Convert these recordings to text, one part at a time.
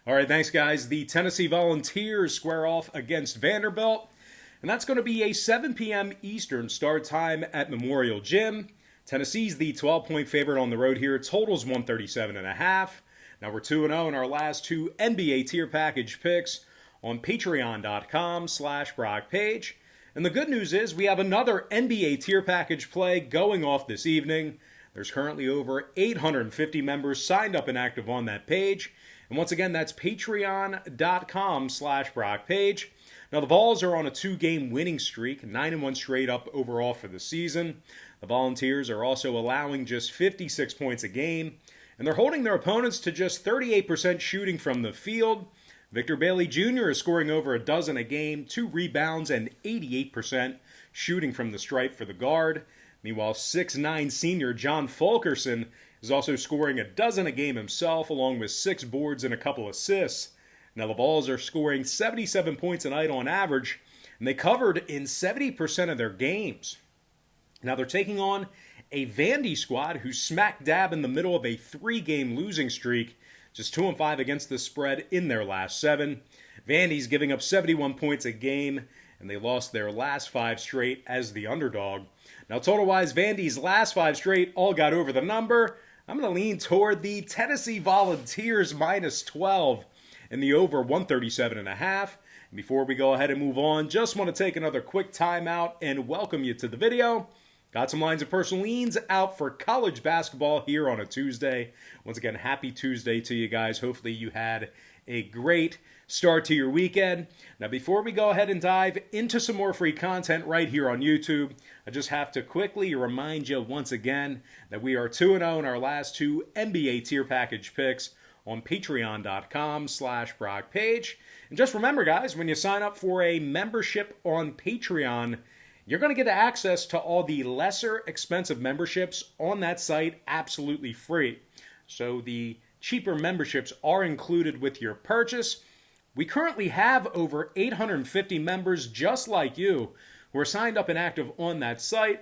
All right, thanks, guys. The Tennessee Volunteers square off against Vanderbilt, and that's going to be a 7 p.m. Eastern start time at Memorial Gym. Tennessee's the 12-point favorite on the road here. Total's 137.5. Now we're 2-0 in our last two NBA tier package picks on patreon.com/Brock Page. And the good news is we have another NBA tier package play going off this evening. There's currently over 850 members signed up and active on that page. And once again, that's patreon.com/Brock Page. Now, the Vols are on a 2-game winning streak, 9-1 straight up overall for the season. The Volunteers are also allowing just 56 points a game, and they're holding their opponents to just 38% shooting from the field. Victor Bailey Jr. is scoring over a dozen a game, 2 rebounds, and 88% shooting from the stripe for the guard. Meanwhile, 6'9" senior John Fulkerson is also scoring a dozen a game himself, along with 6 boards and a couple assists. Now, the Vols are scoring 77 points a night on average, and they covered in 70% of their games. Now, they're taking on a Vandy squad who's smack dab in the middle of a 3-game losing streak, just 2-5 against the spread in their last 7. Vandy's giving up 71 points a game, and they lost their last 5 straight as the underdog. Now, total-wise, Vandy's last 5 straight all got over the number. I'm going to lean toward the Tennessee Volunteers minus 12 and the over 137.5. And before we go ahead and move on, just want to take another quick timeout and welcome you to the video. Got some lines of personal leans out for college basketball here on a Tuesday. Once again, happy Tuesday to you guys. Hopefully you had a great start to your weekend. Now, before we go ahead and dive into some more free content right here on YouTube, I just have to quickly remind you once again that we are 2-0 in our last 2 NBA tier package picks on patreon.com/Brock Page. And just remember, guys, when you sign up for a membership on Patreon, you're going to get access to all the lesser expensive memberships on that site absolutely free. So the cheaper memberships are included with your purchase. We currently have over 850 members just like you who are signed up and active on that site.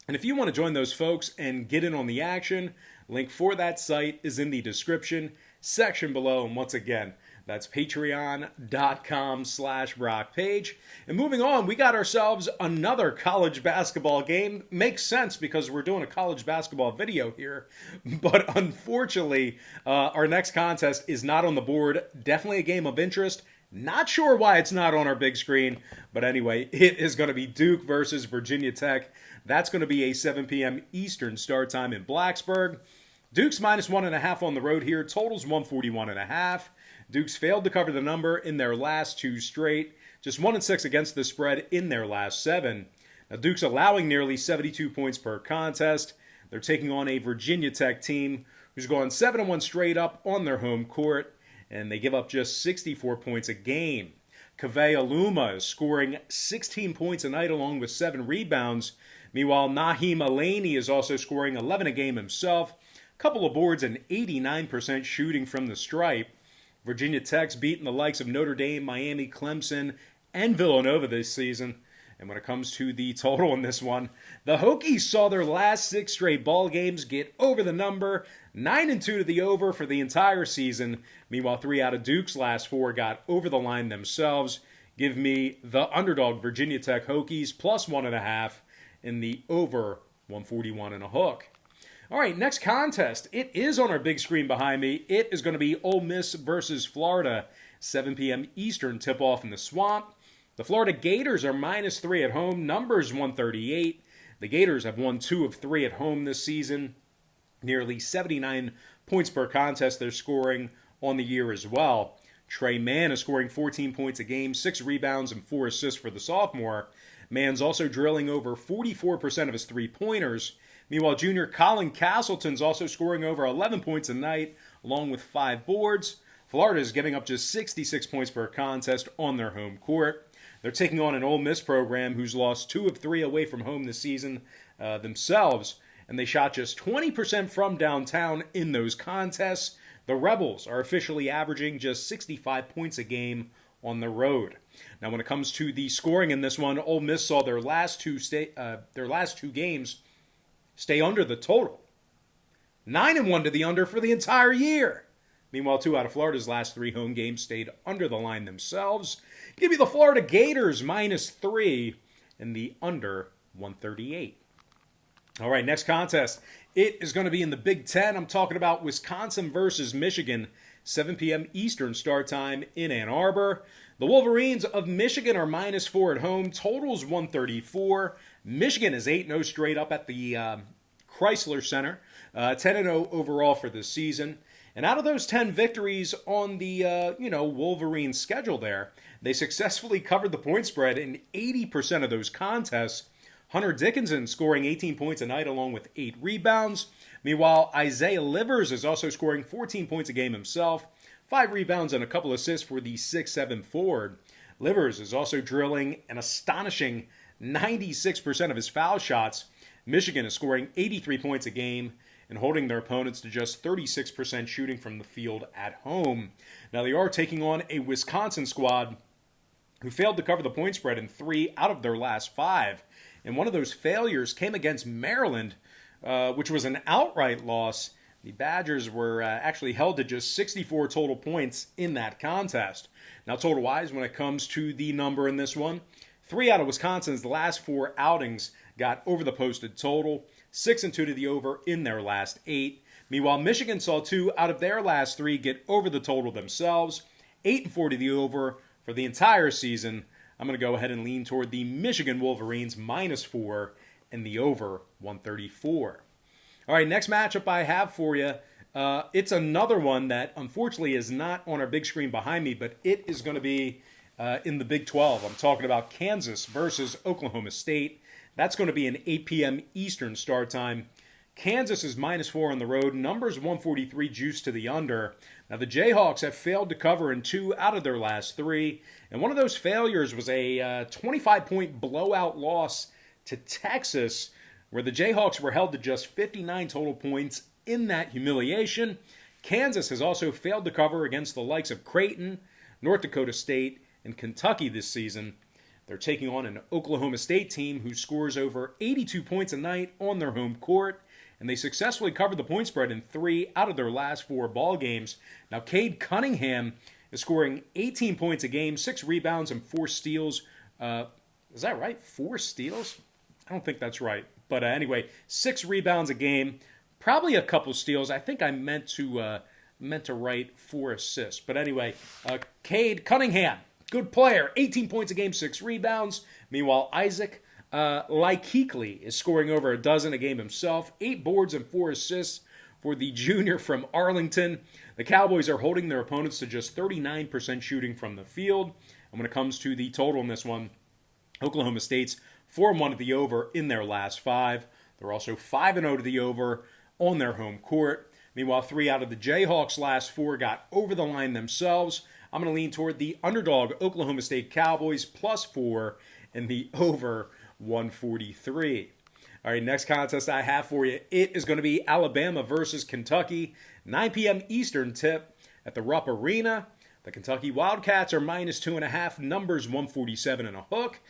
And if you want to join those folks and get in on the action, link for that site is in the description section below. And once again, that's patreon.com/Brock Page. And moving on, we got ourselves another college basketball game. Makes sense because we're doing a college basketball video here. But unfortunately, our next contest is not on the board. Definitely a game of interest. Not sure why it's not on our big screen. But anyway, it is going to be Duke versus Virginia Tech. That's going to be a 7 p.m. Eastern start time in Blacksburg. Duke's minus 1.5 on the road here. Total's 141.5. Duke's failed to cover the number in their last 2 straight. Just 1-6 against the spread in their last 7. Now, Duke's allowing nearly 72 points per contest. They're taking on a Virginia Tech team who's gone 7-1 straight up on their home court, and they give up just 64 points a game. Kaveh Aluma is scoring 16 points a night along with 7 rebounds. Meanwhile, Naheem Alaney is also scoring 11 a game himself, a couple of boards, and 89% shooting from the stripe. Virginia Tech's beaten the likes of Notre Dame, Miami, Clemson, and Villanova this season. And when it comes to the total in this one, the Hokies saw their last 6 straight ball games get over the number, 9-2 to the over for the entire season. Meanwhile, 3 out of Duke's last 4 got over the line themselves. Give me the underdog Virginia Tech Hokies plus 1.5 in the over 141 and a hook. All right, next contest. It is on our big screen behind me. It is going to be Ole Miss versus Florida, 7 p.m. Eastern tip-off in the Swamp. The Florida Gators are minus 3 at home. Numbers 138. The Gators have won 2 of 3 at home this season. Nearly 79 points per contest they're scoring on the year as well. Trey Mann is scoring 14 points a game, 6 rebounds, and 4 assists for the sophomore. Mann's also drilling over 44% of his three-pointers. Meanwhile, junior Colin Castleton's also scoring over 11 points a night, along with 5 boards. Florida is giving up just 66 points per contest on their home court. They're taking on an Ole Miss program who's lost 2 of 3 away from home this season themselves, and they shot just 20% from downtown in those contests. The Rebels are officially averaging just 65 points a game on the road. Now, when it comes to the scoring in this one, Ole Miss saw their last two games stay under the total. 9-1 to the under for the entire year. Meanwhile, 2 out of Florida's last 3 home games stayed under the line themselves. Give me the Florida Gators -3 and the under 138. All right, next contest. It is going to be in the Big Ten. I'm talking about Wisconsin versus Michigan, 7 p.m. Eastern start time in Ann Arbor. The Wolverines of Michigan are -4 at home. Totals 134. Michigan is 8-0 straight up at the Chrysler Center. 10-0 overall for this season. And out of those 10 victories on the Wolverines schedule there, they successfully covered the point spread in 80% of those contests. Hunter Dickinson scoring 18 points a night along with 8 rebounds. Meanwhile, Isaiah Livers is also scoring 14 points a game himself, 5 rebounds and a couple assists for the 6'7" forward. Livers is also drilling an astonishing 96% of his foul shots. Michigan is scoring 83 points a game and holding their opponents to just 36% shooting from the field at home. Now, they are taking on a Wisconsin squad who failed to cover the point spread in 3 out of their last 5. And one of those failures came against Maryland, which was an outright loss. The Badgers were actually held to just 64 total points in that contest. Now, total-wise, when it comes to the number in this one, 3 out of Wisconsin's last 4 outings got over the posted total, 6-2 to the over in their last 8. Meanwhile, Michigan saw 2 out of their last 3 get over the total themselves, 8-4 to the over for the entire season. I'm going to go ahead and lean toward the Michigan Wolverines -4 and the over 134. All right, next matchup I have for you. It's another one that unfortunately is not on our big screen behind me, but it is going to be in the Big 12. I'm talking about Kansas versus Oklahoma State. That's going to be an 8 p.m. Eastern start time. Kansas is -4 on the road. Numbers 143 juice to the under. Now, the Jayhawks have failed to cover in 2 out of their last 3. And one of those failures was a 25-point blowout loss to Texas, where the Jayhawks were held to just 59 total points in that humiliation. Kansas has also failed to cover against the likes of Creighton, North Dakota State, and Kentucky this season. They're taking on an Oklahoma State team who scores over 82 points a night on their home court, and they successfully covered the point spread in 3 out of their last 4 ball games. Now, Cade Cunningham is scoring 18 points a game, 6 rebounds, and 4 steals. Is that right? 4 steals? I don't think that's right. But anyway, 6 rebounds a game, probably a couple steals. I think I meant to write 4 assists. But anyway, Cade Cunningham, good player, 18 points a game, 6 rebounds. Meanwhile, Isaac Likekele is scoring over a dozen a game himself, 8 boards and 4 assists for the junior from Arlington. The Cowboys are holding their opponents to just 39% shooting from the field. And when it comes to the total in this one, Oklahoma State's 4-1 to the over in their last 5. They're also 5-0 to the over on their home court. Meanwhile, 3 out of the Jayhawks' last 4 got over the line themselves. I'm going to lean toward the underdog Oklahoma State Cowboys +4 and the over 143. All right, next contest I have for you, it is going to be Alabama versus Kentucky, 9 p.m. Eastern tip at the Rupp Arena. The Kentucky Wildcats are -2.5, numbers 147 and a hook.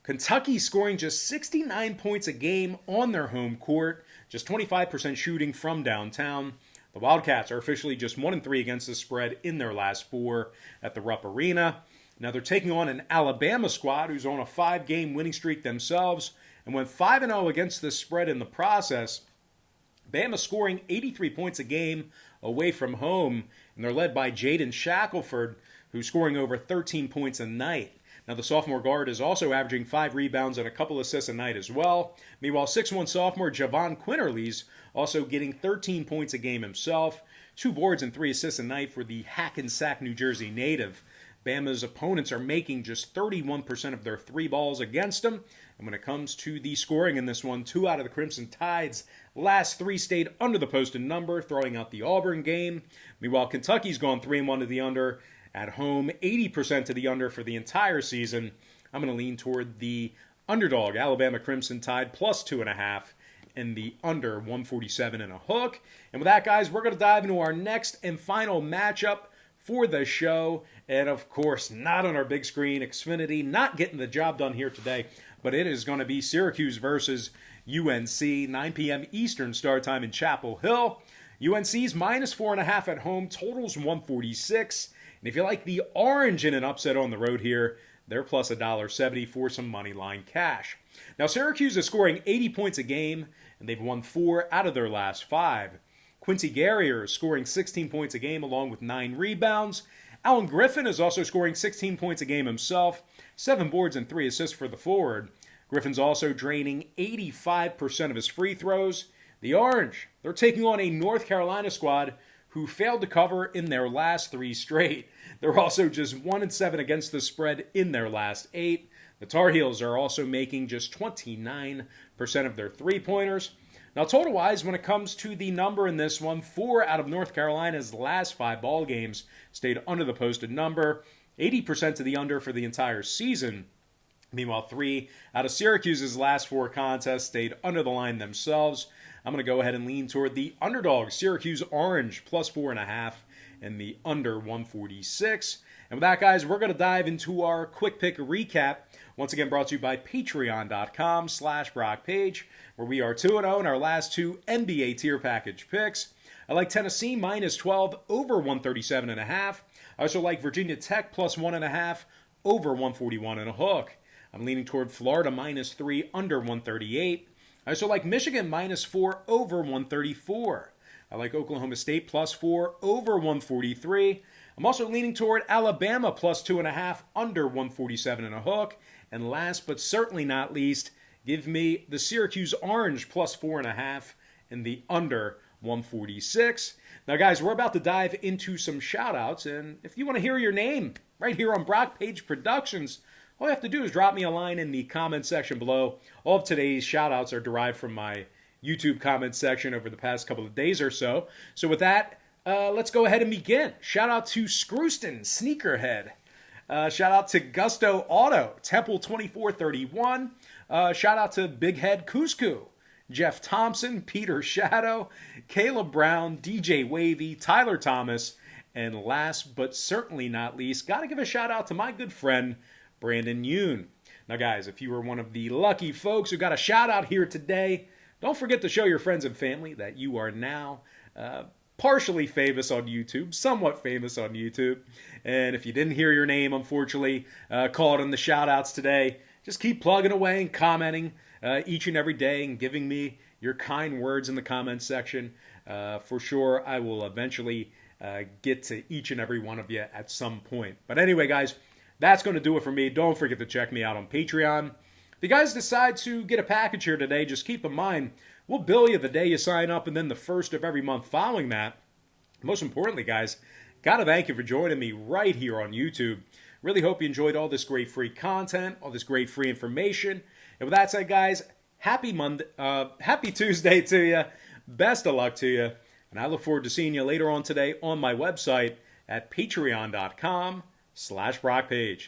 Kentucky scoring just 69 points a game on their home court, just 25% shooting from downtown. The Wildcats are officially just 1-3 against the spread in their last 4 at the Rupp Arena. Now they're taking on an Alabama squad who's on a 5-game winning streak themselves and went 5-0 against the spread in the process. Bama scoring 83 points a game away from home, and they're led by Jaden Shackelford, who's scoring over 13 points a night. Now, the sophomore guard is also averaging 5 rebounds and a couple assists a night as well. Meanwhile, 6'1 sophomore Javon Quinterly's also getting 13 points a game himself, 2 boards and 3 assists a night for the Hackensack, New Jersey native. Bama's opponents are making just 31% of their 3 balls against them. And when it comes to the scoring in this one, 2 out of the Crimson Tide's last 3 stayed under the posted number, throwing out the Auburn game. Meanwhile, Kentucky's gone 3-1 to the under. At home, 80% to the under for the entire season. I'm going to lean toward the underdog, Alabama Crimson Tide, +2.5, and the under 147 and a hook. And with that, guys, we're going to dive into our next and final matchup for the show. And, of course, not on our big screen, Xfinity, not getting the job done here today, but it is going to be Syracuse versus UNC, 9 p.m. Eastern start time in Chapel Hill. UNC's minus 4.5 at home, totals 146. And if you like the orange in an upset on the road here, they're plus $1.70 for some money line cash. Now, Syracuse is scoring 80 points a game, and they've won 4 out of their last 5. Quincy Guerrier is scoring 16 points a game along with 9 rebounds. Alan Griffin is also scoring 16 points a game himself, 7 boards and 3 assists for the forward. Griffin's also draining 85% of his free throws. The Orange, they're taking on a North Carolina squad who failed to cover in their last 3 straight. They're also just 1-7 against the spread in their last 8. The Tar Heels are also making just 29% of their three-pointers. Now, total-wise, when it comes to the number in this one, 4 out of North Carolina's last 5 ball games stayed under the posted number, 80% to the under for the entire season. Meanwhile, 3 out of Syracuse's last 4 contests stayed under the line themselves. I'm going to go ahead and lean toward the underdog, Syracuse Orange, plus 4.5, and the under 146. And with that, guys, we're going to dive into our quick pick recap. Once again, brought to you by patreon.com/BrockPage, where we are 2-0 in our last 2 NBA tier package picks. I like Tennessee minus 12 over 137.5. I also like Virginia Tech plus 1.5 over 141 and a hook. I'm leaning toward Florida minus 3 under 138. I also like Michigan minus 4 over 134. I like Oklahoma State plus 4 over 143. I'm also leaning toward Alabama plus 2.5 under 147 and a hook. And last but certainly not least, give me the Syracuse Orange plus 4.5 and the under 146. Now, guys, we're about to dive into some shout-outs. And if you want to hear your name right here on Brock Page Productions, all you have to do is drop me a line in the comment section below. All of today's shout-outs are derived from my YouTube comment section over the past couple of days or so. So with that, let's go ahead and begin. Shout out to Scrooston Sneakerhead. Shout out to Gusto Auto, Temple 2431. Shout out to Big Head Cusco, Jeff Thompson, Peter Shadow, Caleb Brown, DJ Wavy, Tyler Thomas, and last but certainly not least, got to give a shout out to my good friend, Brandon Yoon. Now, guys, if you were one of the lucky folks who got a shout out here today, don't forget to show your friends and family that you are now partially famous on YouTube, somewhat famous on YouTube. And if you didn't hear your name, unfortunately, called in the shout-outs today, just keep plugging away and commenting each and every day and giving me your kind words in the comment section. For sure, I will eventually get to each and every one of you at some point. But anyway, guys, that's going to do it for me. Don't forget to check me out on Patreon. If you guys decide to get a package here today, just keep in mind, we'll bill you the day you sign up and then the first of every month following that. Most importantly, guys, got to thank you for joining me right here on YouTube. Really hope you enjoyed all this great free content, all this great free information. And with that said, guys, happy Tuesday to you. Best of luck to you. And I look forward to seeing you later on today on my website at patreon.com/BrockPage.